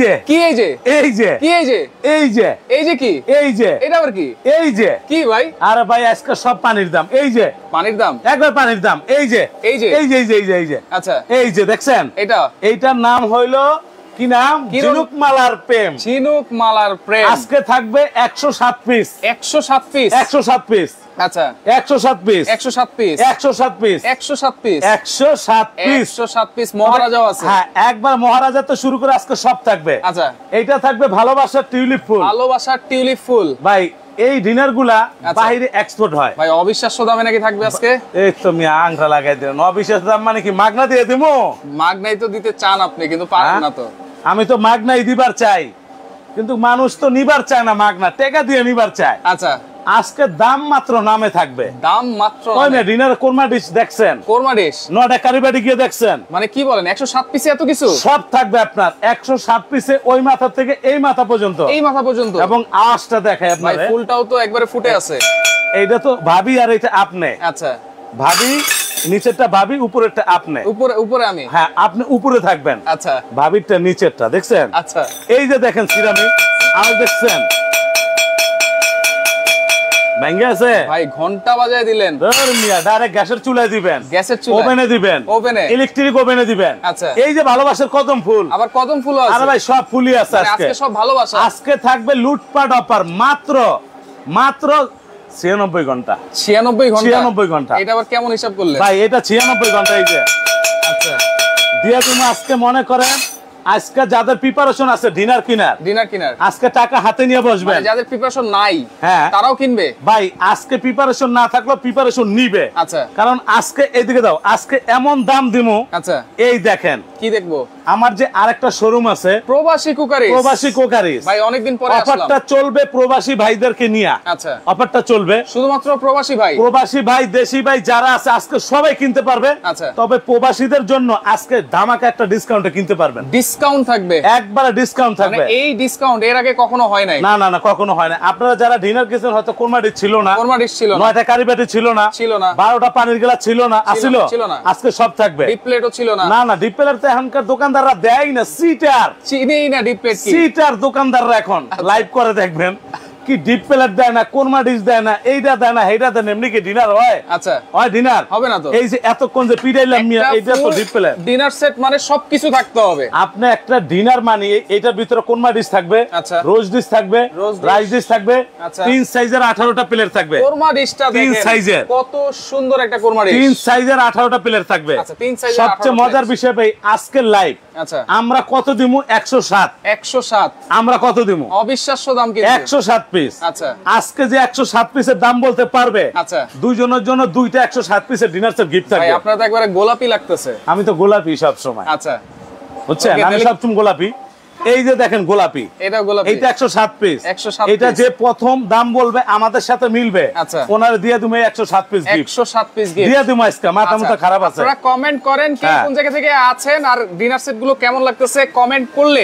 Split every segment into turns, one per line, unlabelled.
যে
কি এই যে
এই যে
কি এই যে
এই যে
এই যে কি
এই যে
এটা আবার কি
এই যে
কি ভাই
আরে ভাই আজকে সব পানির দাম এই যে
পানির দাম
একবার পানির দাম এই যে
এই যে
এই যে এই যে এই যে এই যে
আচ্ছা
এই যে দেখছেন
এটা
এইটার নাম হইলো কি নাম ঝিনুক মালার প্রেম
ঝিনুক মালার প্রেম
আজকে থাকবে 107 পিস
107 পিস
107 পিস
আচ্ছা
107 piece
107 piece
107 piece
107 piece
107 piece
107 piece মহারাজাও আছে
হ্যাঁ একবার মহারাজা তো শুরু করে আজকে সব থাকবে
আচ্ছা
এইটা থাকবে ভালোবাসার টিউলিপ ফুল
ভালোবাসার টিউলিপ ফুল
ভাই এই ডিনার গুলা বাইরে এক্সপোর্ট হয়
ভাই অবিশ্বাস্য দামে নাকি থাকবে আজকে
এই তো আমি আংটা লাগাই দিলাম অবিশ্বাস্য দাম মানে কি মাগনা দিয়ে দিমু
মাগনাই তো দিতে চান আপনি কিন্তু পারেন না তো
আমি তো মাগনাই দিবার চাই কিন্তু মানুষ তো নিবার চায় না মাগনা টাকা দিয়ে নিবার চায়
আচ্ছা
আজকে দাম মাত্র নামে থাকবে
দাম মাত্র
ওই না ডিনার কোরমা ডিশ দেখছেন
কোরমা ডিশ
নটা কারিবাড়ি গিয়ে দেখছেন
মানে কি বলেন 107 পিসে এত কিছু
সব থাকবে আপনার 107 পিসে ওই মাথা থেকে এই মাথা পর্যন্ত
এই মাথা পর্যন্ত
এবং আওয়াজটা দেখায়
ভাই
আপনার
ফুলটাও তো একবারে ফুটে আছে
এইটা তো ভাবি আর এটা আপনি
আচ্ছা
ভাবি নিচেরটা ভাবি উপরেরটা আপনি
উপরে উপরে আমি
হ্যাঁ আপনি উপরে থাকবেন
আচ্ছা
ভাবিরটা নিচেরটা দেখছেন
আচ্ছা
এই যে দেখেন সিরামিক আর দেখছেন ভেঙে আছে
ভাই ঘন্টা বাজায় দিলেন
মিয়া ডাইরেক্ট গ্যাসের চুলায় দিবেন
গ্যাসের চুলা
ওভেনে দিবেন
ওভেনে
ইলেকট্রিক ওভেনে দিবেন
আচ্ছা
এই যে ভালোবাসার কদম ফুল
আবার কদম ফুল আছে
আরে ভাই সব ফুলই আছে
মানে আজকে সব ভালোবাসা
আজকে থাকবে লুটপাট অফার মাত্র মাত্র 96 ঘন্টা
96 ঘন্টা
96 ঘন্টা
এটা আবার কেমন হিসাব করলেন
ভাই এটা 96 ঘন্টা এই যে
আচ্ছা
দিয়া তুমি আজকে মনে করেন আজকে যাদের প্রিপারেশন আছে ডিনার কিনার আজকে টাকা হাতে নিয়ে বসবেন
মানে যাদের প্রিপারেশন নাই
হ্যাঁ
তারাও কিনবে
ভাই আজকে প্রিপারেশন না থাকলেও প্রিপারেশন নিবে
আচ্ছা
কারণ আজকে এইদিকে দাও আজকে এমন দাম দিমু
আচ্ছা
এই দেখেন
কি দেখবো
আমার যে আরেকটা শোরুম আছে
প্রবাসী কুকারিস
ভাই
অনেকদিন পরে আসলাম
অফারটা চলবে প্রবাসী ভাইদেরকে নিয়ে
আচ্ছা
অফারটা চলবে
শুধুমাত্র প্রবাসী ভাই
দেশি ভাই যারা আছে আজকে সবাই কিনতে পারবে
আচ্ছা
তবে প্রবাসীদের জন্য আজকে ধামাকা একটা ডিসকাউন্টে কিনতে পারবেন
ডিসকাউন্ট থাকবে
একবারে ডিসকাউন্ট থাকবে
মানে এই ডিসকাউন্ট এর আগে কখনো হয় নাই
না না না কখনো হয় না আপনারা যারা ডিনার গেছেন হয়তো কোরমাটি ছিল না
ছিল না
9টা কারিবাটি ছিল না 12টা পানির গ্লাস ছিল না আসিল আজকে সব থাকবে
ডিপ প্লেটও ছিল না
না না ডিপ প্লেট তো এখনকার দোকানদাররা দেয় না সিটার
চিনেই না ডিপ প্লেট কি
সিটার দোকানদাররা এখন লাইভ করে দেখবেন কি ডিপ প্লেট দেয় না কোরমা ডিশ দেয় না এইটা দেয় না এইটা দেয় না এমনি কি ডিনার হয়
আচ্ছা
হয় ডিনার
হবে না তো
এই যে এতক্ষণ যে পিড়াইলাম মিয়া এইটা তো ডিপ প্লেট
ডিনার সেট মানে সবকিছু থাকতে হবে
আপনি একটা ডিনার মানে এইটার ভিতরে কোরমা ডিশ থাকবে
আচ্ছা
রোজ ডিশ থাকবে রাইস ডিশ থাকবে
আচ্ছা
তিন সাইজের 18টা প্লেট থাকবে
কোরমা ডিশটা দেখেন
তিন সাইজের
কত সুন্দর একটা কোরমা ডিশ
তিন সাইজের 18টা প্লেট থাকবে
আচ্ছা তিন সাইজের
সবচেয়ে মজার বিষয় ভাই আজকের লাইভ
আচ্ছা
আমরা কত দিমু 107 আমরা কত দিমু
অবিশ্বাস্য দাম কিন্তু
107 পিস
আচ্ছা
আজকে যে 107 পিসের দাম বলতে পারবে
আচ্ছা
দুইজনের জন্য দুইটা 107 পিসের ডিনার সেট গিফট থাকবে
ভাই আপনারা তো একবারে গোলাপি লাগতেছে
আমি তো গোলাপি সব সময়
আচ্ছা
বুঝছেন আমি সবসময় গোলাপি এই যে দেখেন গোলাপি
এটা গোলাপি
এটা 107 পিস
107
এটা যে প্রথম দাম বলবে আমাদের সাথে মিলবে
আচ্ছা
ওনারে দিয়ে তুমি 107 পিস গিফট
107 পিস গিফট
দিয়ে তুমি আজকে মাথা মুথা খারাপ আছে
আপনারা কমেন্ট করেন কে কোন জায়গা থেকে আছেন আর ডিনার সেট গুলো কেমন লাগতেছে কমেন্ট করলে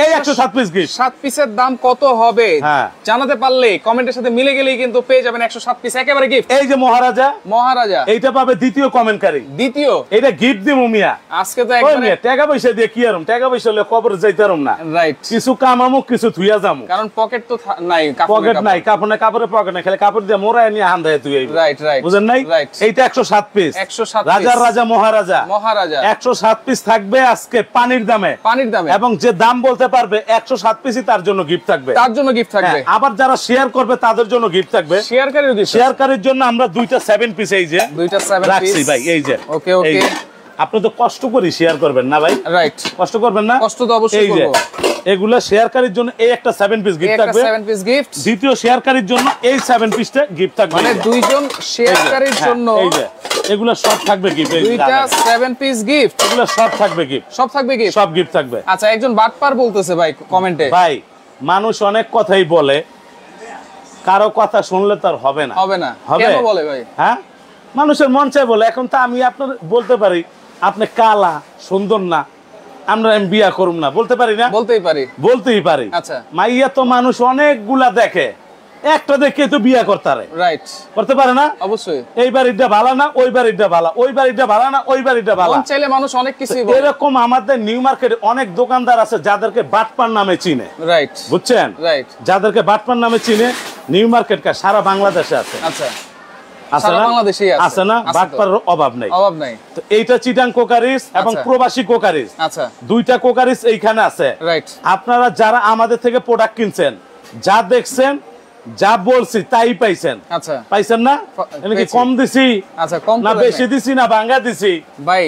এই 107 পিস গিফট
7 পিসের দাম কত হবে জানাতে পারলে কমেন্টের সাথে মিলে গেলেই কিন্তু পেয়ে যাবেন 107 পিস একেবারে গিফট
এই যে মহারাজা এইটা পাবে দ্বিতীয় কমেন্টকারী
দ্বিতীয়
এটা গিফট দিমু মিয়া
আজকে তো একবারে
টাকা পয়সা দিয়ে কি আরম টাকা পয়সা হলে কবর যাইতারম না
রাইট
কিছু কামামু কিছু থুইয়া যামু
কারণ পকেট তো নাই
পকেট নাই কাপড়ে পকেট নাই খালি কাপড় দিয়ে মোড়ায় নিয়ে হান দেয় তুই
রাইট
বুঝেন নাই এইটা 107 পিস
107
রাজা মহারাজা
107
পিস থাকবে আজকে পানির দামে এবং যে দাম বলতে পারবে 107 পিসই তার জন্য গিফট থাকবে আবার যারা শেয়ার করবে তাদের জন্য গিফট থাকবে শেয়ারকারীর জন্য আমরা দুইটা 7 পিস এই যে
দুইটা 7 পিস
রাখছি ভাই এই যে
ওকে ওকে
আপনি তো কষ্ট করে শেয়ার করবেন না ভাই
রাইট
কষ্ট করবেন না
কষ্ট তো অবশ্যই করব
এগুলা শেয়ারকারীর জন্য এই একটা 7 পিস গিফট থাকবে
7 পিস গিফট
দ্বিতীয় শেয়ারকারীর জন্য এই 7 পিসটা গিফট থাকবে
মানে দুইজন শেয়ারকারীর জন্য
এই যে এগুলা সব থাকবে গিফট
দুইটা 7 পিস গিফট
এগুলা সব থাকবে গিফট
সব থাকবে গিফট
সব গিফট থাকবে
আচ্ছা একজন বাটপার বলতেছে ভাই কমেন্টে
ভাই মানুষ অনেক কথাই বলে কারো কথা শুনলে তার হবে না
কেন বলে ভাই
হ্যাঁ মানুষের মন চায় বলে এখন তো আমি আপনার বলতে পারি আপনি কালা সুন্দর না আমরা বিয়া করুম না বলতে পারি না
বলতেই পারি
আচ্ছা মাইয়া তো মানুষ অনেকগুলা দেখে একটা দেখে তো বিয়ে করতারে,
রাইট,
করতে পারে না?
অবশ্যই।
এই বাড়িটা ভালো না, ওই বাড়িটা ভালো, ওই বাড়িটা ভালো না, ওই বাড়িটা ভালো,
মন চাইলে মানুষ অনেক কিছুই বলে।
এরকম আমাদের নিউ মার্কেটে অনেক দোকানদার আছে যাদেরকে বাটপার নামে চিনে,
রাইট,
বুঝছেন?
রাইট,
যাদেরকে বাটপার নামে চিনে নিউ মার্কেট কা সারা বাংলাদেশে আছে।
আচ্ছা,
আছে না? আছে না? বাটপার অভাব নাই,
অভাব নাই।
তো এইটা চিটাং কোকারিস এবং প্রবাসী কোকারিস,
আচ্ছা,
দুইটা কোকারিস এইখানে আছে।
রাইট।
আপনারা যারা আমাদের থেকে প্রোডাক্ট কিনছেন, যা দেখছেন, যা বলছি তাই পাইছেন।
আচ্ছা,
পাইছেন না? নাকি কম দিছি?
আচ্ছা, কম
না বেশি দিছি না ভাঙা দিছি?
ভাই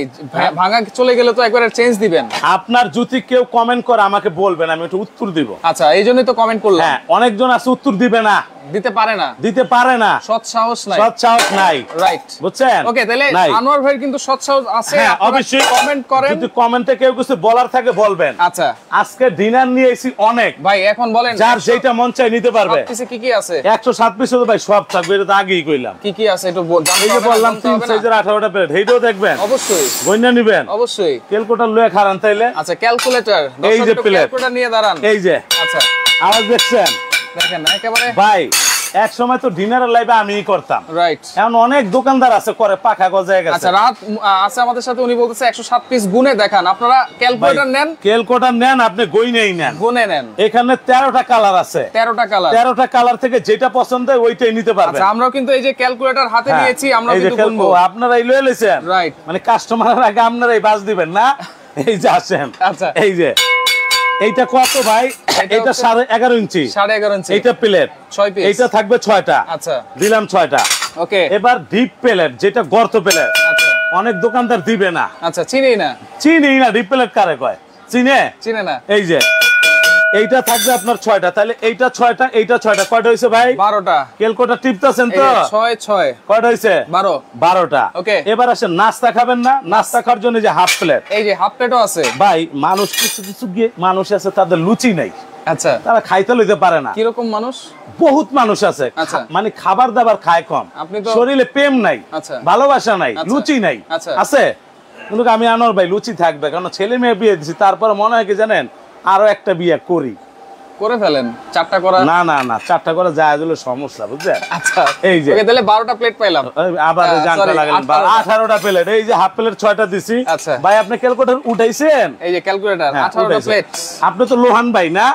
ভাঙা চলে গেলে তো একবার চেঞ্জ দিবেন।
আপনার যদি কেউ কমেন্ট করে আমাকে বলবেন, আমি একটু উত্তর দিব।
আচ্ছা, এই জন্যই তো কমেন্ট করলাম।
হ্যাঁ, অনেকজন আছে উত্তর দিবে না,
দিতে পারে না,
দিতে পারে না,
সৎ সাহস নাই,
সৎ সাহস নাই,
রাইট,
বুঝছেন?
ওকে, তাহলে আনোয়ার ভাই কিন্তু সৎ সাহস আছে।
হ্যাঁ, অবশ্যই
কমেন্ট করেন,
যদি কমেন্টে কেউ কিছু বলার থাকে বলবেন।
আচ্ছা,
আজকে ডিনার নিয়ে এসেছি অনেক
ভাই, এখন বলেন
যার যেটা মন চাই নিতে পারবে।
কি কি আছে?
107 পিস তো ভাই সব থাকবে, এটা তো আগেই কইলাম।
কি কি আছে একটু
এই যে বললাম 3 সাইজের 18টা প্লেট, এইটাও দেখবেন
অবশ্যই,
গয়না নেবেন
অবশ্যই।
ক্যালকুলেটর লয়ে খারান তাইলে।
আচ্ছা, ক্যালকুলেটর,
এই যে প্লেট,
ক্যালকুলেটর নিয়ে দাঁড়ান।
এই যে,
আচ্ছা,
আওয়াজ দেখছেন?
দেখেন একেবারে
ভাই এক সময় তো ডিনারের লাইভে আমিই করতাম,
রাইট।
এখন অনেক দোকানদার আছে করে পাখা গজায় গেছে।
আচ্ছা, রাত আছে আমাদের সাথে, উনি বলতেছে 107 পিস গুনে দেখান। আপনারা ক্যালকুলেটর নেন,
ক্যালকুলেটর নেন, আপনি গইনেই নেন,
গুনে নেন।
এখানে 13টা কালার আছে,
13টা কালার,
13টা কালার থেকে যেটা পছন্দ হয় ওইটাই নিতে পারবেন।
আচ্ছা, আমরাও কিন্তু এই যে ক্যালকুলেটর হাতে নিয়েছি, আমরা কিন্তু গুনবো।
আপনারাই লয়ে লইছেন,
রাইট,
মানে কাস্টমারের আগে আপনারাই বাজ দিবেন না। এই যে আসেন,
আচ্ছা,
এই যে এইটা কত ভাই? এটা 11.5 ইঞ্চি,
11.5 ইঞ্চি।
এইটা প্লেট
6 পিস,
এইটা থাকবে 6টা।
আচ্ছা,
দিলাম 6টা।
ওকে,
এবার ডিপ প্লেট, যেটা গর্ত প্লেট,
আচ্ছা,
অনেক দোকানদার দিবে না।
আচ্ছা, চিনি না,
চিনি না, ডিপ প্লেট কারে কয়?
চিনে না।
এই যে এইটা থাকবে আপনার 6টা, তাহলে এইটা 6টা, এইটা 6টা, কয়টা হইছে ভাই?
12টা।
ক্যালকুলেটর টিপতাছেন তো?
6 6
কয়টা হইছে?
12টা।
ওকে, এবার আসেন নাস্তা খাবেন না? নাস্তা খাওয়ার জন্য যে হাফ প্লেট,
এই যে হাফ প্লেটও আছে
ভাই। মানুষ কিছু কিছু মানুষ আছে তাদের লুচি নাই,
আচ্ছা,
তারা খাইতে লইতে পারে না।
কি রকম মানুষ?
বহুত মানুষ আছে,
আচ্ছা,
মানে খাবার দাবার খায় কম,
আপনি তো
শরীরে প্রেম নাই,
আচ্ছা,
ভালোবাসা নাই,
আচ্ছা,
লুচি নাই,
আচ্ছা,
আছে। কিন্তু আমি আনোয়ার ভাই লুচি থাকবে, কারণ ছেলে মেয়ে বিয়ে দিছি, তারপরে মনে হয় কি জানেন, আরো একটা বিয়ে করি,
করে ফেলেন। 4টা করা?
না না না, 4টা করে যায় হলো সমস্যা, বুঝছেন?
আচ্ছা,
এই যে
ওকে, তাহলে 12টা প্লেট পাইলাম।
আবার জানতে লাগেন 18টা প্লেট। এই যে হাফ প্লেট 6টা দিছি।
আচ্ছা,
ভাই আপনি ক্যালকুলেটর উঠাইছেন?
এই যে ক্যালকুলেটর 18টা প্লেট।
আপনি তো লোহান ভাই না?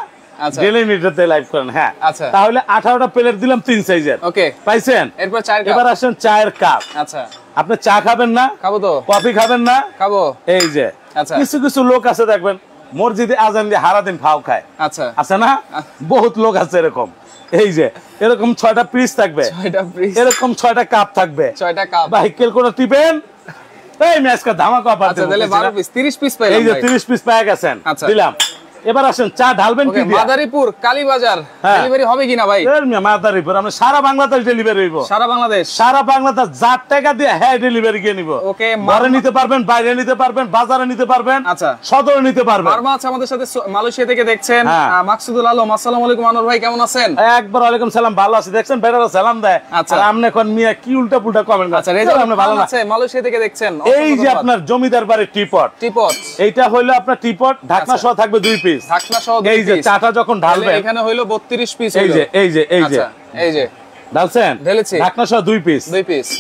আচ্ছা,
ডেলি মিটারতে লাইভ করেন। হ্যাঁ,
আচ্ছা,
তাহলে 18টা প্লেট দিলাম 3 সাইজের।
ওকে,
পাইছেন?
এরপর 4 কাপ।
এবার আসেন চায়ের কাপ।
আচ্ছা,
আপনি চা খাবেন না?
খাবো তো।
কফি খাবেন না?
খাবো।
এই যে
আচ্ছা,
কিছু কিছু লোক আছে দেখবেন মসজিদে আজান দিয়ে সারাদিন ফাও খায়,
আচ্ছা,
আছে না? বহুত লোক আছে এরকম। এই যে এরকম 6টা পিস থাকবে,
6টা পিস,
এরকম 6টা কাপ থাকবে,
6টা কাপ।
ভাই ক্যালকুলেটর টিপেন, এই ম্যাচকা ধামাকা অফার।
আচ্ছা, তাহলে 12 পিস 30 পিস পাইলাম।
এই যে 30 পিস পেয়ে গেছেন, দিলাম। এবার আসেন চা ঢালবেন কি দিয়ে?
মাদারীপুর কালীবাজার ডেলিভারি হবে কিনা ভাই?
মাদারীপুর আমরা সারা বাংলাদেশ ডেলিভারি হইব।
সারা বাংলাদেশ? সারা
বাংলাদেশ 1000 টাকা দিয়ে হ্যাঁ ডেলিভারি গিয়ে নিব।
ওকে,
ঘরে নিতে পারবেন, বাইরে নিতে পারবেন, বাজারে নিতে পারবেন,
আচ্ছা,
সদরে নিতে পারবেন।
মারমা আছে আমাদের সাথে, মালয়েশিয়া থেকে দেখছেন। মাকসুদুল আলম, আসসালামু আলাইকুম আনোয়ার ভাই, কেমন আছেন?
একবার ওয়ালাইকুম সালাম, ভালো আছি। দেখছেন বেটারা সালাম দেয়।
আচ্ছা,
আর আপনি এখন মিয়া কি উল্টা পুল্টা কমেন্ট করছেন?
আচ্ছা, রেজাল্ট আপনি ভালো আছে, মালয়েশিয়া থেকে দেখছেন।
এই যে আপনার জমিদার বাড়ির টিপট, এইটা হইলো আপনার টিপট, ঢাকনা সহ থাকবে 2 পিস।
ঢাকনা সহ
এই যে চাটা যখন ঢালবেন,
এখানে হইলো 32 পিস।
এই যে এই যে এই যে
এই যে
ঢালছেন,
ঢেলেছি,
ঢাকনা সহ 2 পিস,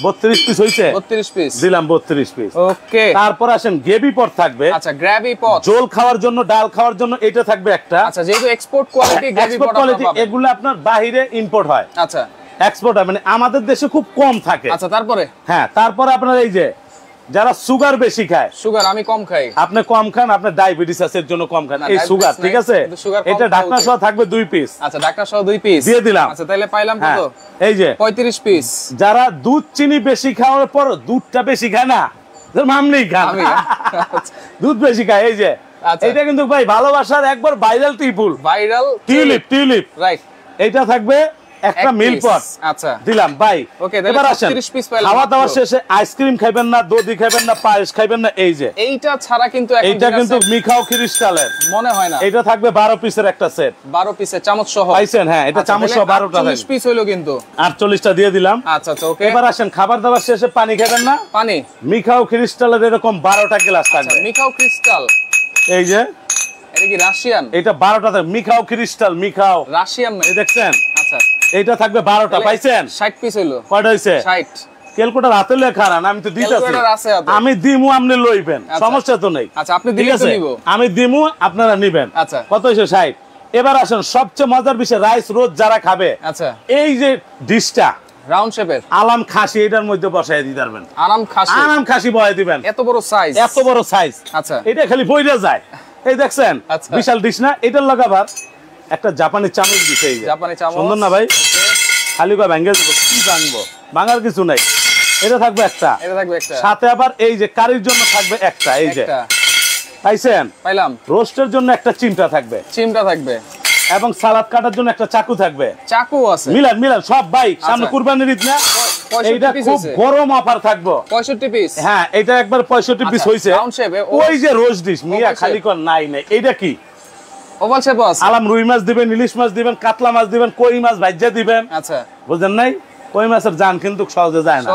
32 পিস হইছে।
32 পিস
দিলাম, 32 পিস।
ওকে,
তারপর আসেন গ্রেভি পট থাকবে।
আচ্ছা, গ্রেভি পট,
ঝোল খাওয়ার জন্য, ডাল খাওয়ার জন্য এটা থাকবে একটা।
আচ্ছা, যেহেতু এক্সপোর্ট কোয়ালিটি গ্রেভি পট
কোয়ালিটি, এগুলো আপনার বাইরে ইম্পোর্ট হয়।
আচ্ছা,
এক্সপোর্ট হয়, মানে আমাদের দেশে খুব কম থাকে।
আচ্ছা, তারপরে?
হ্যাঁ, তারপরে আপনার এই যে যারা সুগার বেশি খায়,
সুগার আমি কম খাই,
আপনি কম খান, আপনার ডায়াবেটিস আছে এর জন্য কম খান, এই সুগার, ঠিক আছে? এটা ঢাকনা সহ থাকবে 2 পিস।
আচ্ছা, ঢাকনা সহ 2 পিস
দিয়ে দিলাম।
আচ্ছা, তাহলে পাইলাম কত?
এই যে
35 পিস।
যারা দুধ চিনি বেশি খাওয়ার পর দুধটা বেশি খায় না, মামনি খান, দুধ বেশি খায়, এই যে এটা কিন্তু ভাই ভালোবাসার একবার ভাইরাল টিউলিপ,
রাইট।
এইটা থাকবে একটা মিল পট।
আচ্ছা,
দিলাম ভাই।
ওকে,
এবার আসেন,
30 পিস পাইলাম।
খাওয়া দাওয়া শেষে আইসক্রিম খাবেন না, দধি খাবেন না, পায়েস খাবেন না, এই যে
এইটা ছাড়া কিন্তু
এইটা কিন্তু মিখাও ক্রিস্টালের
মনে হয় না।
এটা থাকবে 12 পিসের একটা সেট,
12 পিসের চামচ সহ
পাইছেন? হ্যাঁ, এটা চামচ সহ 12টা
40 পিস হলো কিন্তু
48টা দিয়ে দিলাম।
আচ্ছা, আচ্ছা, ওকে।
এবার আসেন, খাবার দাবার শেষে পানি খাবেন না?
পানি
মিখাও ক্রিস্টালের এরকম 12টা গ্লাস থাকবে।
মিখাও ক্রিস্টাল,
এই যে
এটা কি রাশিয়ান?
এটা 12টা থাকবে, মিখাও ক্রিস্টাল, মিখাও
রাশিয়ান না,
এই দেখছেন?
আচ্ছা,
এটা থাকবে 12টা পাইছেন
60 পিস হলো
কয়টা হইছে
60
ক্যালকুলেটর হাতে লেখা না আমি তো দিতেছি আমি দিমু আপনি লইবেন সমস্যা তো নাই
আচ্ছা আপনি দিলে তো নিব
আমি দিমু আপনারা নেবেন
আচ্ছা
কত হইছে 60 এবার আসেন সবচেয়ে মজার বিষয় রাইস রোজ যারা খাবে
আচ্ছা
এই যে ডিশটা
রাউন্ড শেপের
আলাম খাসি এটার মধ্যে বসায় দিতে পারবেন
আরাম খাসি
বসায় দিবেন
এত বড় সাইজ
আচ্ছা এটা খালি বইরা যায় এই দেখছেন বিশাল ডিশ না এটার লাগাবার একটা জাপানি চামচ দিছে এই
জাপানি চামচ
সুন্দর না ভাই খালি কয় ভাঙে দেব কি ভাঙবো ভাঙার কিছু নাই এটা থাকবে একটা সাথে আবার এই যে কারির জন্য থাকবে একটা এই যে পাইছেন
পাইলাম
রোস্টের জন্য একটা চিমটা থাকবে এবং সালাদ কাটার জন্য একটা চাকু থাকবে
চাকু আছে
মিলান সব ভাই সামনে কুরবানির ঈদ না এইটা খুব গরম অফার থাকবো
65 পিস
হ্যাঁ এটা একবার 65 পিস হইছে ওই যে রোস্ট ডিশ মিয়া খালি কোন নাই এইটা কি
ওভাল শেপ আছে
আলাম রুই মাছ দিবেন ইলিশ মাছ দিবেন কাতলা মাছ দিবেন কই মাছ ভাজ্জা দিবেন
আচ্ছা
বুঝেন নাই কই মাছের জান কিন্তু সহজে যায় না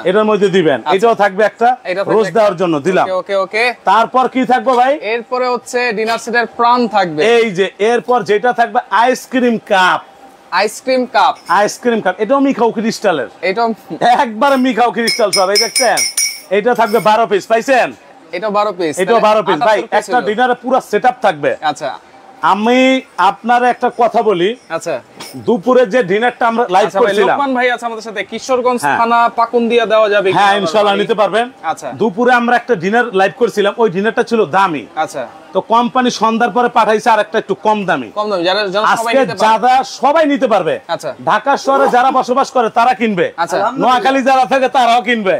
এটার মধ্যে দিবেন এটাও থাকবে একটা রোস্ট দেওয়ার জন্য দিলাম
ওকে
তারপর কি থাকবে ভাই
এরপরে হচ্ছে ডিনার সেটের প্রাণ থাকবে
এই যে এরপর যেটা থাকবে আইসক্রিম কাপ এটাও মিখাও ক্রিস্টালের
এটা
একবারে মিখাও ক্রিস্টাল সব এই দেখছেন এটা থাকবে 12 পিস পাইছেন
এটাও 12 পিস
ভাই একটা ডিনারে পুরো সেটআপ থাকবে
আচ্ছা
আমি আপনার একটা কথা বলি
আচ্ছা
দুপুরে যে ডিনারটা আমরা লাইভ করেছিলাম
লোকমান ভাই আছে আমাদের সাথে কিশোরগঞ্জ থানা পাকুন্দিয়া দেওয়া যাবে
হ্যাঁ ইনশাআল্লাহ নিতে পারবেন
আচ্ছা
দুপুরে আমরা একটা ডিনার লাইভ করেছিলাম ওই ডিনারটা ছিল দামি
আচ্ছা
তো কোম্পানি সন্ধ্যার পরে পাঠাইছে আরেকটা একটু কম দামি
যারা
সবাই নিতে পারবে
আচ্ছা
ঢাকা শহরে যারা বসবাস করে তারা কিনবে
আচ্ছা
নোয়াখালী যারা থাকে তারাও কিনবে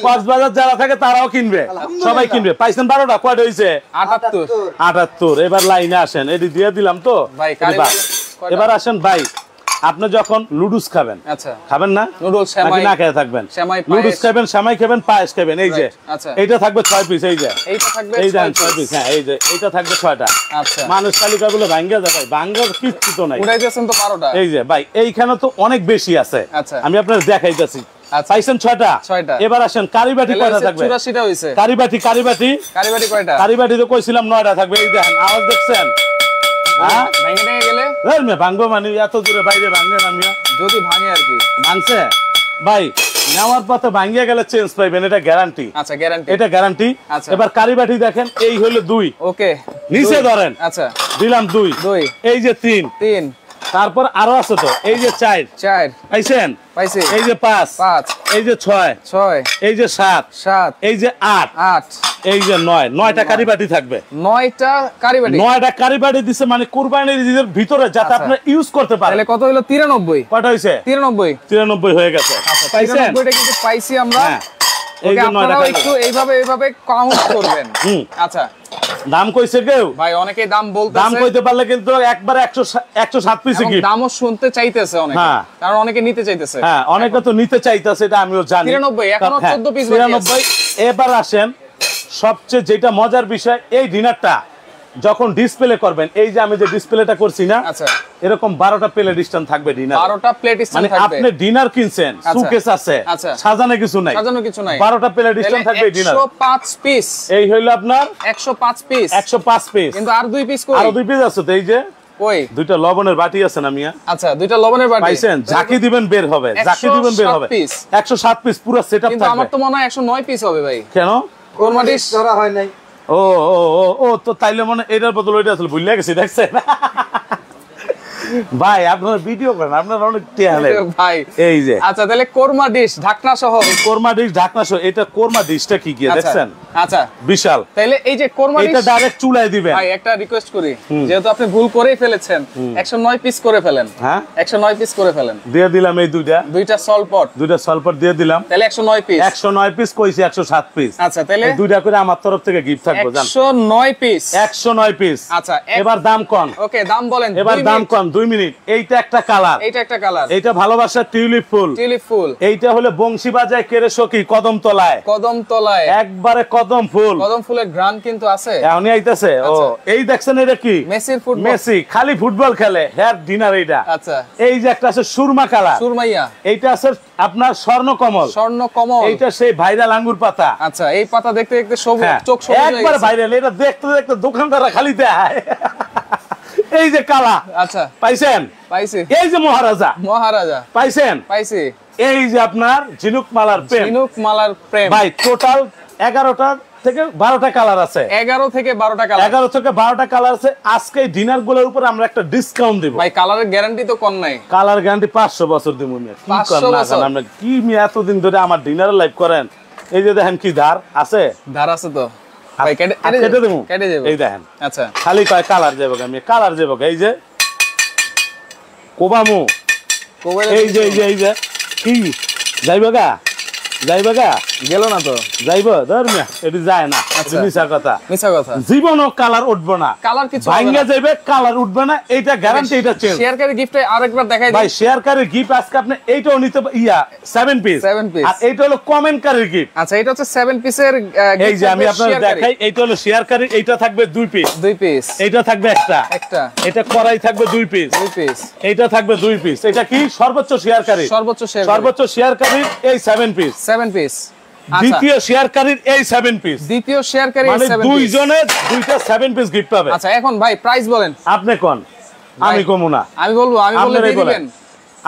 কক্সবাজার যারা থাকে তারাও কিনবে সবাই কিনবে পাইছেন 12টা কয়টা হইছে 78 এবার লাইনে আসেন এডি দিয়ে দিলাম তো এবার আসেন ভাই আপনি যখন লুডুস খাবেন
আচ্ছা
খাবেন না
নুডলস সেমাই
না খেয়ে থাকবেন লুডুস খাবেন সেমাই খাবেন পায়েস খাবেন এই যে এইটা থাকবে 6 পিস এই যে
এইটা থাকবে
6 পিস হ্যাঁ এই যে এটা থাকবে 6টা
আচ্ছা
মানুষ তালিকাগুলো ভাঙ্গা যায় ভাই ভাঙ্গার কিচ্ছু তো নাই
উড়াইতেছেন তো 12টা
এই যে ভাই এইখানে তো অনেক বেশি আছে
আচ্ছা
আমি আপনাদের দেখাইতাছি পাইছেন 6টা এবার আসেন কারিবাটি কয়টা থাকবে
84টা হইছে
কারিবাটি
কয়টা
কারিবাটি তো কইছিলাম 9টা থাকবে এই দেখেন আওয়াজ দেখছেন হ্যাঁ
ভাঙে গেলে
ভাঙবো মানে এত দূরে বাইরে ভাঙবে না মিয়া
যদি ভাঙে আর কি
ভাঙছে ভাই নেওয়ার পথে ভাঙিয়ে গেলে চেঞ্জ পাইবেন এটা গ্যারান্টি
আচ্ছা গ্যারান্টি
এটা গ্যারান্টি এবার কারিবাটি দেখেন এই হলো 2
ওকে
নিচে ধরেন
আচ্ছা
দিলাম 2 এই যে 3 তারপর আরো আছে তো এই যে 4 পাইছেন
পাইছি
এই যে 5 এই যে 6 এই যে 7 এই যে 8 এই যে 9টা কারিবাটি থাকবে 9টা কারিবাটি দিছে মানে কুরবানির ঈদের ভিতরে যাতে আপনি ইউজ করতে পারেন
তাহলে কত হলো 93
কত হইছে 93 হয়ে গেছে
পাইছেন 93টা কিন্তু পাইছি আমরা ওকে আপনারা একটু এইভাবে কাউন্ট করবেন আচ্ছা
দাম কইছে কেউ
ভাই অনেকে দাম বলতেছে
দাম কইতে পারলে কিন্তু একবার 107 পিস কি
দামও শুনতে চাইতেছে অনেকে কারণ অনেকে নিতে চাইতেছে
হ্যাঁ অনেকে তো নিতে চাইতেছে এটা আমিও জানি
93 এখনো 14 পিস বাকি আছে
93 এবার আসেন সবচেয়ে যেটা মজার বিষয় এই ডিনারটা যখন ডিসপ্লে করবেন এই যে আমি যে ডিসপ্লেটা করছি না
আচ্ছা
এরকম 12টা প্লেট স্ট্যান্ড থাকবে ডিনার
12টা প্লেট স্ট্যান্ড থাকবে
মানে আপনি ডিনার কিনছেন সুকেস আছে সাজানো কিছু নাই 12টা প্লেট স্ট্যান্ড থাকবে ডিনার
105 পিস
এই হইলো আপনার
105 পিস
কিন্তু
আর 2 পিস কই
আর 2 পিস আছে তো এই যে
কই
দুইটা লবণের বাটি আছে না মিয়া
আচ্ছা দুইটা লবণের বাটি
পাইছেন জাকি দিবেন বের হবে 107 পিস পুরো সেটআপ থাকবে
কিন্তু আমার তো মনে হয় 109 পিস হবে ভাই
কেন
কোরমা ডিশ ধরা হয় নাই
ও তো তাইলে মনে এটার বদল ওইটা আসলে ভুলে গেছি দেখছেন ভাই আপনারা ভিডিও করেন আপনারা অনেক টেয়ালে
ভাই এই যে আচ্ছা তাহলে কোরমা ডিশ ঢাকনা সহ
এটা কোরমা ডিশটা কি কি দেখছেন
আচ্ছা
বিশাল
তাহলে এই যে কোরমা ডিশ
এটা ডাইরেক্ট চুলায় দিবেন
ভাই একটা রিকোয়েস্ট করি যেহেতু আপনি ভুল করেই ফেলেছেন 109 পিস করে ফেলেন
হ্যাঁ
109 পিস করে ফেলেন
দিয়ে দিলাম এই দুইটা সলপট দিয়ে দিলাম
তাহলে 109
পিস কইছি 107 পিস
আচ্ছা তাহলে
দুইটা করে আমার তরফ থেকে গিফট থাকবে জান 109 পিস
আচ্ছা
এবার দাম কোন
ওকে দাম বলেন
এবার দাম কোন 2 মিনিট এইটা একটা কালার এইটা ভালোবাসার টিউলিপ ফুল এইটা হলো বংশী বাজায় কেরেশকি কদম তলায় একবারে কদম ফুলের ঘ্রাণ কিন্তু আছে এখনই আইতাছে ও এই দেখছেন এটা কি মেসি খালি ফুটবল খেলে হেয়ার ডিনার এইটা আচ্ছা এই যে একটা আছে সুরমা কালার সুরমাইয়া এইটা আছে আপনার স্বর্ণকমল এইটা সেই ভাইরাল আঙ্গুর পাতা আচ্ছা এই পাতা দেখতে দেখতে সবুজ চোখ সবুজ একবার ভাইরাল এটা দেখতে দেখতে দোকানদাররা খালি দেয় এই যে কালা,
আচ্ছা
পাইছেন?
পাইছি।
এই যে মহারাজা,
মহারাজা
পাইছেন?
পাইছি।
এই যে আপনার ঝিনুক মালার প্রেম,
ঝিনুক মালার প্রেম
ভাই টোটাল 11টা থেকে 12টা কালার আছে।
11 থেকে 12টা কালার,
11 থেকে 12টা কালার আছে। আজকে ডিনার গুলোর উপর আমরা একটা ডিসকাউন্ট দিব
ভাই। কালারের গ্যারান্টি তো কম নাই,
কালার গ্যারান্টি 500 বছর দিব। কি করেন না করেন আমরা, কি এতদিন ধরে আমার ডিনারে লাইভ করেন। এই যে দেখেন কি ধার আছে,
ধার আছে তো ভাই, কেটে
দেবো,
কেটে দেব।
এই দেখেন,
আচ্ছা
খালি কয় কালার যাবে, আমি কালার যাবে। এই যে কোবামু, এই যে এই যে এই যে কি যাইব গা, যাইব গা,
গেল না তো,
যাইব ধর্মিয়া, এটি যায় না, মিছা কথা,
মিছা কথা।
জীবনও কালার উঠবো না,
কালার কিছু
ভাঙ্গা যাইবে, কালার উঠবে না, এইটা গ্যারান্টি। এটা চেঞ্জ
শেয়ারকারী গিফটে আরেকবার দেখাই দিই
ভাই। শেয়ারকারীর গিফট আজকে আপনি এইটাও নিতে, ইয়া 7 পিস, আর এইটা হলো কমেন্টকারীর গিফট।
আচ্ছা এটা হচ্ছে 7 পিসের গিফট।
এই যে আমি আপনাদের দেখাই, এইটা হলো শেয়ারকারীর, এইটা থাকবে 2 পিস,
2 পিস,
এইটা থাকবে একটা, এটা কড়াই থাকবে 2 পিস,
2 পিস,
এইটা থাকবে 2 পিস। এটা কি সর্বোচ্চ শেয়ারকারী, সর্বোচ্চ শেয়ারকারীর এই 7 পিস,
7 পিস।
দ্বিতীয় শেয়ারকারীর এই 7 পিস,
দ্বিতীয় শেয়ারকারী
মানে দুইজনের দুইটা 7 পিস গিফট পাবে।
আচ্ছা এখন ভাই প্রাইস বলেন।
আপনি কোন, আমি কমু না,
আমি বলবো, আমি বললে দিয়ে দিবেন।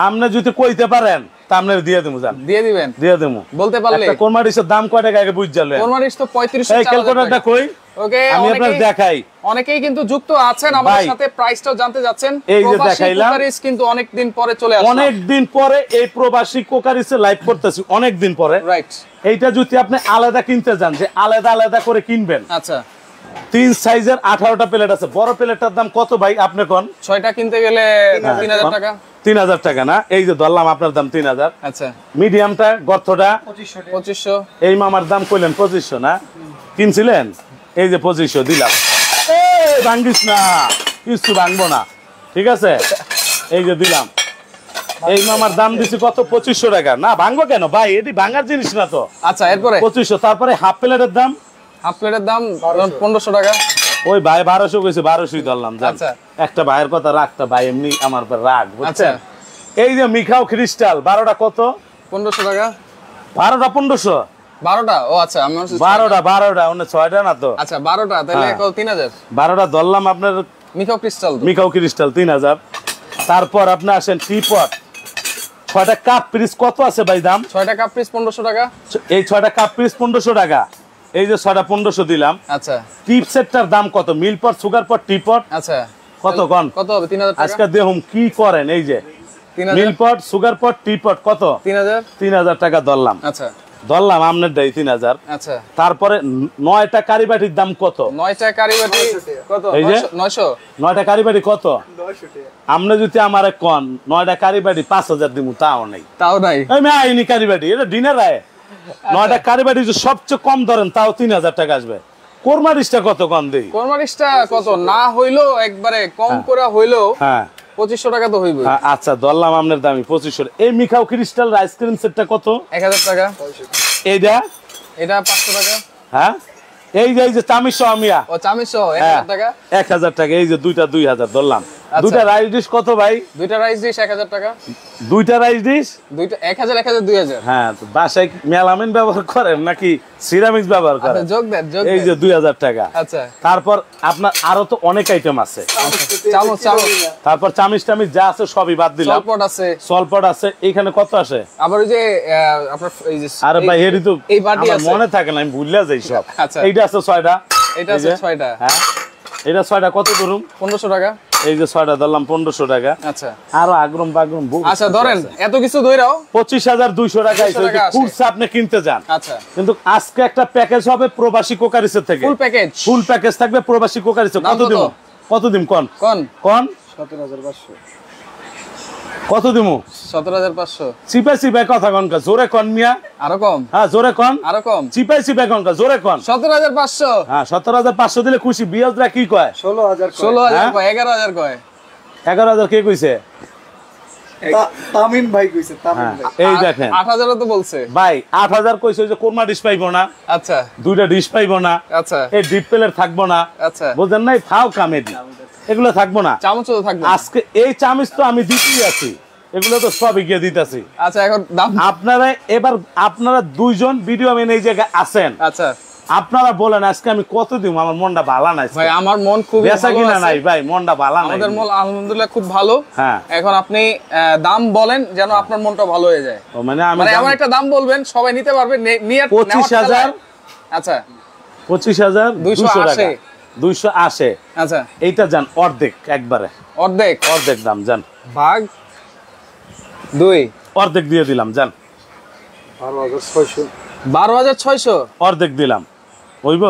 আপনি যদি কইতে পারেন তা আপনি দিয়ে দেবো, জান
দিয়ে দিবেন,
দিয়ে দেবো।
বলতে পারলে
একটা কোরমারিসের দাম কয় টাকা আগে বুঝ যাবেন।
কোরমারিস তো 3500
এই ক্যালকুলেটরটা কই,
ওকে
আমি আপনাদের দেখাই।
অনেকেই কিন্তু যুক্ত আছেন আমাদের সাথে, প্রাইসটাও জানতে যাচ্ছেন।
এই যে দেখাইলাম,
কোকারিস কিন্তু অনেক দিন পরে চলে আসছে,
অনেক দিন পরে এই প্রবাসী কোকারিসে লাইভ করতেছি, অনেক দিন পরে।
রাইট,
এইটা যদি আপনি আলাদা কিনতে যান, যে আলাদা আলাদা করে কিনবেন,
আচ্ছা
3 সাইজের 18টা প্লেট আছে। বড় প্লেটটার দাম কত ভাই আপনি কোন?
6টা কিনতে গেলে 3000 টাকা।
3000 টাকা না, এই যে ধরলাম আপনার দাম 3000।
আচ্ছা
মিডিয়ামটা গর্তটা
2500।
এই মামার দাম কইলেন 2500 না, কিনছিলেন? এই যে 2500 দিলাম। এই ভাঙ্গিস না, কিছু ভাঙবো না, ঠিক আছে? এই যে দিলাম। এই মামার দাম দিছি কত? 2500 টাকা। না ভাঙবো কেন ভাই, এটি ভাঙার জিনিস না তো।
আচ্ছা এরপরে
2500। তারপরে হাফ প্লেটের দাম,
হাফ প্লেটের দাম 1500 টাকা।
ওই ভাই 1200 কইছে, 1200ই ধরলাম।
আচ্ছা
একটা ভাইয়ের কথা রাখতা ভাই, এমনি আমার উপর রাগ, বুঝছেন? এই যে মিখাও ক্রিস্টাল 12টা কত?
1500 টাকা।
12টা 1500?
12টা? ও আচ্ছা, আমি
12টা অন্য 6টা না তো।
আচ্ছা 12টা তাহলে কত? 3000।
12টা ধরলাম আপনার
মিখাও ক্রিস্টাল,
মিখাও ক্রিস্টাল 3000। তারপর আপনি আসেন টিপট, 6টা কাপ পিস কত আছে ভাই দাম?
6টা কাপ পিস 1500 টাকা।
এই 6টা কাপ পিস 1500 টাকা। এই যে 6টা 1500 দিলাম।
আচ্ছা
টিপ সেটটার দাম কত? মিল পট, সুগার পট, টিপট,
আচ্ছা
কত কোন?
কত হবে? 3000 টাকা।
আজকে দেখুন কি করেন। এই যে মিল পট, সুগার পট, টিপট কত?
3000।
3000 টাকা ধরলাম।
আচ্ছা
ধরলাম আপনার দেয় 3000।
আচ্ছা
তারপরে 9টা কারিবাটির দাম কত?
9টা কারিবাটি কত?
এই যে
900।
9টা কারিবাটি কত? 900 টাকা। আপনি যদি আমারে কোন 9টা কারিবাটি 5000 দিমু, তাও নাই,
তাও নাই।
আমি আইনি কারিবাটি, এটা ডিনার আয়। 9টা কারিবাটি যে সবচেয়ে কম ধরেন, তাও 3000 টাকা আসবে। কোরমারিসটা কত কম দেই?
কোরমারিসটা কত না হইলো, একবারে কম করে হইলো,
হ্যাঁ
2500 টাকা তো হইবে।
আচ্ছা ধরলাম আপনার দামি 2500। এই মিখাও ক্রিস্টাল আইসক্রিম সেটটা কত?
1000 টাকা।
এইটা
এটা 500 টাকা।
হ্যাঁ এই যে চামিস মিয়া,
ও চামিস 1000 টাকা।
1000 টাকা। এই যে দুইটা 2000 ধরলাম। দুইটা রাইস ডিশ কত ভাই?
দুইটা রাইস ডিশ 1000 টাকা।
দুইটা রাইস ডিশ
দুইটা 1000 1000 2000।
হ্যাঁ, তো বাসায় মেলামিন ব্যবহার করেন নাকি সিরামিক্স ব্যবহার করেন?
যোগ দেন, যোগ দেন।
এই যে 2000 টাকা।
আচ্ছা
তারপর আপনার আরো তো অনেক আইটেম আছে।
চামচ, চামচ,
তারপর চামিচ টামিচ যা আছে সবই বাদ দিলাম।
সলপট আছে,
সলপট আছে। এখানে কত আসে?
আবার ওই যে আপনার এই যে
আরে ভাই এডি তো
এই বাটি আছে,
মনে থাকে না, আমি ভুলে যাই সব।
আচ্ছা
এইটা আছে 6টা,
এটা আছে 6টা।
হ্যাঁ এটা 6টা কত ধরুন?
1500 টাকা।
এই যে 6টা ধরলাম 1500 টাকা।
আচ্ছা
আরো আগ্রম বাগ্রম।
আচ্ছা ধরেন এত কিছু ধইরাও
25200 টাকা কুরসা আপনি কিনতে যান।
আচ্ছা
কিন্তু আজকে একটা প্যাকেজ হবে প্রবাসী কোকারিসের থেকে,
ফুল প্যাকেজ,
ফুল প্যাকেজ থাকবে প্রবাসী কোকারিসে। কত দিম? কত দিম কোন?
কোন
কোন?
17500।
কত দিমু?
17500।
চিপাই চিপাই কথা কোন কা, জোরে কোন মিয়া।
আরো কম?
হ্যাঁ জোরে কোন,
আরো কম।
চিপাই চিপাই কোন কা, জোরে কোন।
17500।
হ্যাঁ 17500 দিলে খুশি। বিয়াজরা কি কয়?
16000 কয়, 11000 কয়।
11000 কে কইছে?
তামিম ভাই কইছে, তামিম ভাই।
এই দেখেন
8000 তো বলছে
ভাই। 8000 কইছে যে কোরমা ডিশ পাইবো না।
আচ্ছা
দুইটা ডিশ পাইবো না।
আচ্ছা
এই ডিপ প্লেট থাকবো না।
আচ্ছা
বুঝেন নাই? ফাও কামেডি এগুলো থাকবো না।
চামচও তো থাকবে।
আজকে এই চামচ তো আমি দিতেই আছি, এগুলো তো সবই গিয়ে দিতেছি।
আচ্ছা এখন দাম
আপনারা এবার আপনারা দুইজন ভিডিও মেন এই জায়গায় আছেন,
আচ্ছা
আপনারা বলেন আজকে আমি কত দিব, আমার মনটা ভালো না
ভাই। আমার মন খুব
বেচা কিনা নাই ভাই, মনটা ভালো না।
আমাদের মন আলহামদুলিল্লাহ খুব ভালো।
হ্যাঁ,
এখন আপনি দাম বলেন যেন আপনার মনটা ভালো হয়ে যায়।
মানে
এমন একটা দাম বলবেন সবাই নিতে পারবে।
25,000।
আচ্ছা,
25,280 280।
আচ্ছা,
এইটা জান অর্ধেক, একবারে অর্ধেক দাম জান,
ভাগ 2
অর্ধেক দিয়ে দিলাম জান।
12,600
অর্ধেক দিলাম, হইব?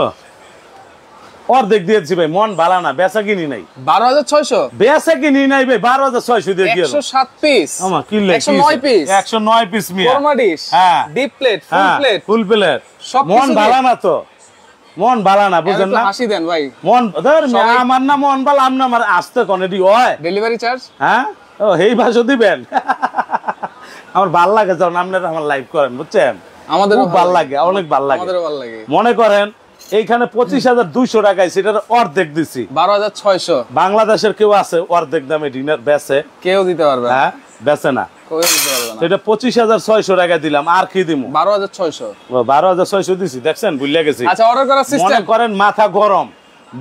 অর্ধেক দিয়েছি ভাই, মন ভালো না, বেচা কিনি নাই।
12,600
বেচা কিনি নাই ভাই, 12,600 দিয়ে গেল।
107 পিস,
আমা কিনলে
109 পিস,
109 পিস মিয়া।
ফরমা ডিশ,
হ্যাঁ,
deep plate, full plate,
full plate.
সব
মন ভালো না তো, মন ভালো না, বুঝেন না?
হাসি দেন ভাই।
মন ধর মিয়া, আমার না মন ভালো, আপনি আমার আসতে কোনটি হয়
ডেলিভারি চার্জ।
হ্যাঁ, ও এই ভাষা দিবেন। আমার ভাল লাগে যখন আপনারা আমার লাইভ করেন, বুঝছেন?
আমাদের
খুব ভাল লাগে, অনেক ভাল লাগে।
আমাদেরও ভালো লাগে।
মনে করেন এইখানে 25,200 টাকায় সেটার অর্ধেক দিছি।
12,600
বাংলাদেশের কেউ আছে অর্ধেক দামে ডিনার বেচে?
কেউ দিতে পারবে না।
হ্যাঁ, বেচে না,
কেউ দিতে পারবে না।
এটা 25,600 টাকা দিলাম, আর কি দিমু?
12,600।
12,600 দিছি, দেখছেন? ভুলে গেছি।
আচ্ছা, অর্ডার করার সিস্টেম।
মনে করেন মাথা গরম,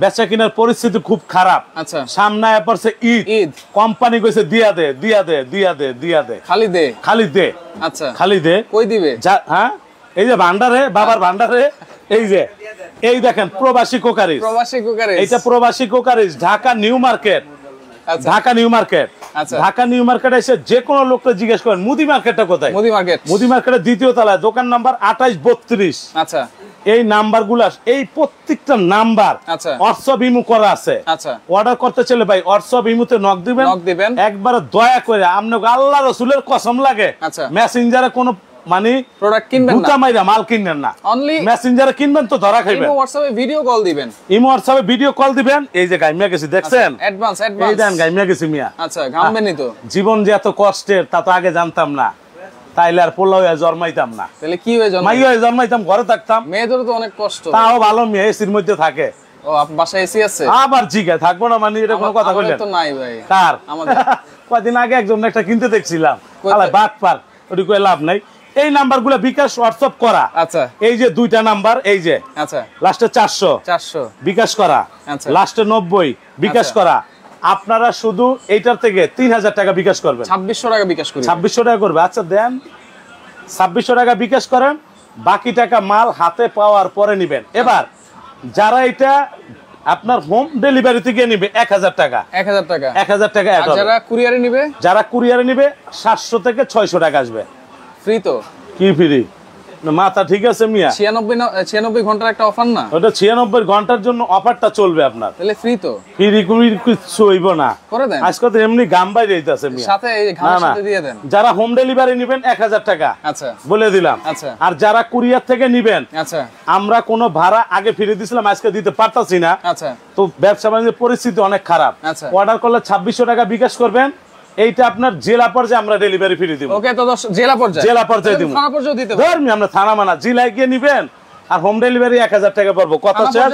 বেচা কিনার পরিস্থিতি খুব খারাপ।
আচ্ছা,
সামনে পড়ছে ঈদ। কোম্পানি কইছে দিয়া দে, দিয়া দে, দিয়া দে, দিয়া দে,
খালি দে,
খালি দে।
আচ্ছা,
খালি দে।
কই দিবে?
হ্যাঁ, এই যে ভান্ডারে, বাবার ভান্ডারে, এই যে এই দেখেন প্রবাসী কোকারিজ।
প্রবাসী কোকারিজ,
এইটা প্রবাসী কোকারিজ, ঢাকা নিউ মার্কেট।
আচ্ছা,
ঢাকা নিউ মার্কেট।
আচ্ছা,
ঢাকা নিউ মার্কেট এসে যে কোনো লোককে জিজ্ঞেস করেন মুদি মার্কেটটা কোথায়।
মুদি মার্কেট,
মুদি মার্কেটের দ্বিতীয় তলায়, দোকান নাম্বার 2832।
আচ্ছা,
এই নাম্বারগুলা, এই প্রত্যেকটা নাম্বার
আচ্ছা,
হোয়াটসঅ্যাপ ইমো করা আছে।
আচ্ছা,
অর্ডার করতে চলে ভাই হোয়াটসঅ্যাপ ইমোতে নক দিবেন। একবার দয়া করে, আপনাকে আল্লাহ রাসূলের কসম লাগে,
আচ্ছা,
মেসেঞ্জারে কোনো মানে
প্রোডাক্ট কিনবেন না,
মাইরা মাল কিনবেন না।
অনলি
মেসেঞ্জারে কিনবেন তো ধরা খাইবেন।
ইমো হোয়াটসঅ্যাপে ভিডিও কল দিবেন।
ইমো হোয়াটসঅ্যাপে ভিডিও কল দিবেন। এই যে গাইমিয়া গেছি, দেখছেন?
অ্যাডভান্স
এই দেন গাইমিয়া গেছি মিয়া।
আচ্ছা, ঘামবেনই তো।
জীবন যে এত কষ্টের তা তো আগে জানতাম না, তাইলে আর পোলা হয়ে জন্মাইতাম না।
তাহলে কি হয়ে জন্মাই?
মাই হয়ে জন্মাইতাম, ঘরে থাকতাম।
মেয়েদের তো অনেক কষ্ট।
তাও ভালো, মেয়ে এসির মধ্যে থাকে।
ও, আপনার বাসায় এসি আছে?
আবার জিগা থাকবো না মানে, এটা কোনো কথা কইলেন?
তো নাই ভাই।
কার?
আমাদের।
কয়দিন আগে একজন একটা কিনতে দেখছিলাম, আলা বাট পার, ওটি কই লাভ নাই। এই নাম্বারগুলো বিকাশ হোয়াটসঅ্যাপ করা।
আচ্ছা,
এই যে দুইটা নাম্বার, এই যে
আচ্ছা,
লাস্টে 400 বিকাশ করা,
আচ্ছা,
লাস্টে 90 বিকাশ করা। আপনারা শুধু এইটার থেকে 3,000 টাকা বিকাশ করবেন।
2600 টাকা বিকাশ করি।
2600 টাকা করবে। আচ্ছা দেন, 2600 টাকা বিকাশ করেন, বাকি টাকা মাল হাতে পাওয়ার পরে নিবেন। এবার যারা এটা আপনার হোম ডেলিভারি থেকে নিবে 1000 টাকা,
1000 টাকা,
1000 টাকা।
আর যারা কুরিয়ারে নিবে?
যারা কুরিয়ারে নিবে 700 থেকে 600 টাকা আসবে।
ফ্রি তো?
কি ফ্রি? মাথা ঠিক আছে মিয়া?
96 ঘন্টার একটা অফার না?
ওটা 96 ঘন্টার জন্য অফারটা চলবে আপনার।
তাহলে ফ্রি তো?
ফ্রি কিছু হইব না,
করে দেন।
আজকে তো এমনি গাম বাইরে যাইতাছে মিয়া।
সাথে এই ঘামের সাথে দিয়ে দেন।
যারা হোম ডেলিভারি নেবেন 1000 টাকা,
আচ্ছা,
বলে দিলাম।
আচ্ছা,
আর যারা কুরিয়ার থেকে নেবেন,
আচ্ছা,
আমরা কোনো ভাড়া আগে ফিরে দিছিলাম, আজকে দিতে পারতাছি না।
আচ্ছা,
তো ব্যবসা বাণিজ্যের পরিস্থিতি অনেক খারাপ।
আচ্ছা,
অর্ডার করলে 2600 টাকা বিকাশ করবেন। এইটা আপনার জেলা পর্যায়ে আমরা ডেলিভারি ফ্রি দিব।
ওকে, তো জেলা পর্যায়ে
দিব।
থানা পর্যায়ে দিতে
ধর্মি আমরা থানা মানা জেলায় গিয়ে নিবেন, আর হোম ডেলিভারি 1000 টাকা পড়বো। কত শেষ?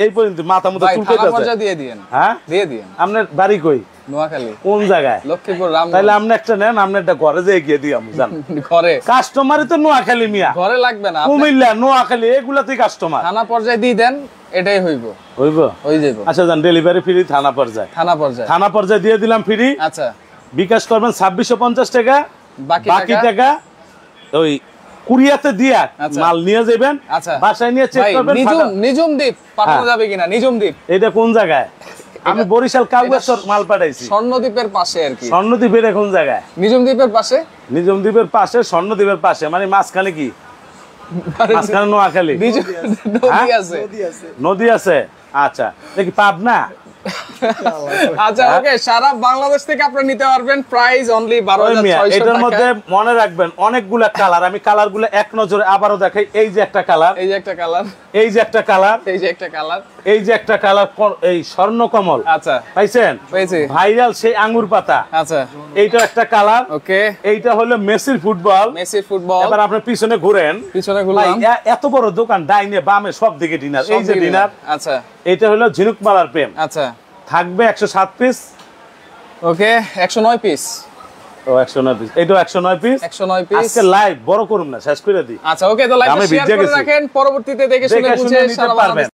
এই পর্যন্ত মাথা মুথা চুলকাইতাছে।
থানা পর্যায়ে দিয়ে দিয়েন।
হ্যাঁ,
দিয়ে দিয়েন।
আপনার বাড়ি কই?
নোয়াখালী।
কোন জায়গায়?
লক্ষ্মীপুর, রামগঞ্জ।
তাহলে আপনি একটা নেন, আপনি একটা ঘরে যেয়ে গিয়ে দিই আমি জান।
ঘরে
কাস্টমারই তো নোয়াখালী মিয়া,
ঘরে লাগবে না।
কুমিল্লা, নোয়াখালী এগুলাতেই কাস্টমার।
থানা পর্যায়ে দিয়ে দেন, এটাই হইব। হয়ে যাবে।
আচ্ছা জান, ডেলিভারি ফ্রি থানা পর্যায়ে। থানা পর্যায়ে দিয়ে দিলাম ফ্রি।
আচ্ছা,
বিকাশ করবেন 2650 টাকা, বাকি টাকা ওই কুরিয়াতে দিয়া মাল নিয়ে যাবেন।
আচ্ছা,
বাসায় নিয়ে চেক করবেন।
নিজুম দ্বীপ পাঠানো যাবে কিনা? নিজুম দ্বীপ
এটা কোন জায়গায়? আমি বরিশাল কাউগাছর মাল পাঠাইছি।
স্বর্ণদ্বীপের পাশে আর কি।
স্বর্ণদ্বীপের কোন জায়গায়?
নিজুম দ্বীপের পাশে।
নিজুম দ্বীপের পাশে, স্বর্ণদ্বীপের পাশে, মানে মাঝখানে কি? মাঝখানে নোয়াখালী। নদী আছে। আচ্ছা, দেখি পাবনা।
আচ্ছা, ওকে, সারা বাংলাদেশ থেকে আপনি নিতে পারবেন। প্রাইস অনলি 12,600
এটার মধ্যে মনে রাখবেন অনেকগুলা কালার। আমি কালারগুলো এক নজরে আবারও দেখাই। এই যে একটা কালার,
এই যে একটা কালার,
এই যে একটা কালার,
এই যে একটা কালার,
এই যে একটা কালার, এই স্বর্ণকমল।
আচ্ছা,
পাইছেন?
পেয়েছি।
ভাইরাল সেই আঙ্গুর পাতা।
আচ্ছা,
এইটা একটা কালার।
ওকে,
এইটা হলো মেসির ফুটবল। এবার আপনি পিছনে ঘুরেন।
পিছনে ঘুরলাম।
এত বড় দোকান, ডাইনে বামে সব দিকে ডিনার। এই যে ডিনার।
আচ্ছা,
এটা হলো ঝিনুকমালার প্রেম।
আচ্ছা,
থাকবে 107 পিস।
ওকে, 109 পিস।
ও 109 পিস, এটা 109 পিস।
109 পিস
আজকে লাইভ বড় করুম না, শেষ করে দিই।
আচ্ছা ওকে, তো লাইভটা শেয়ার করে রাখেন, পরবর্তীতে দেখে শুনে বুঝে সারা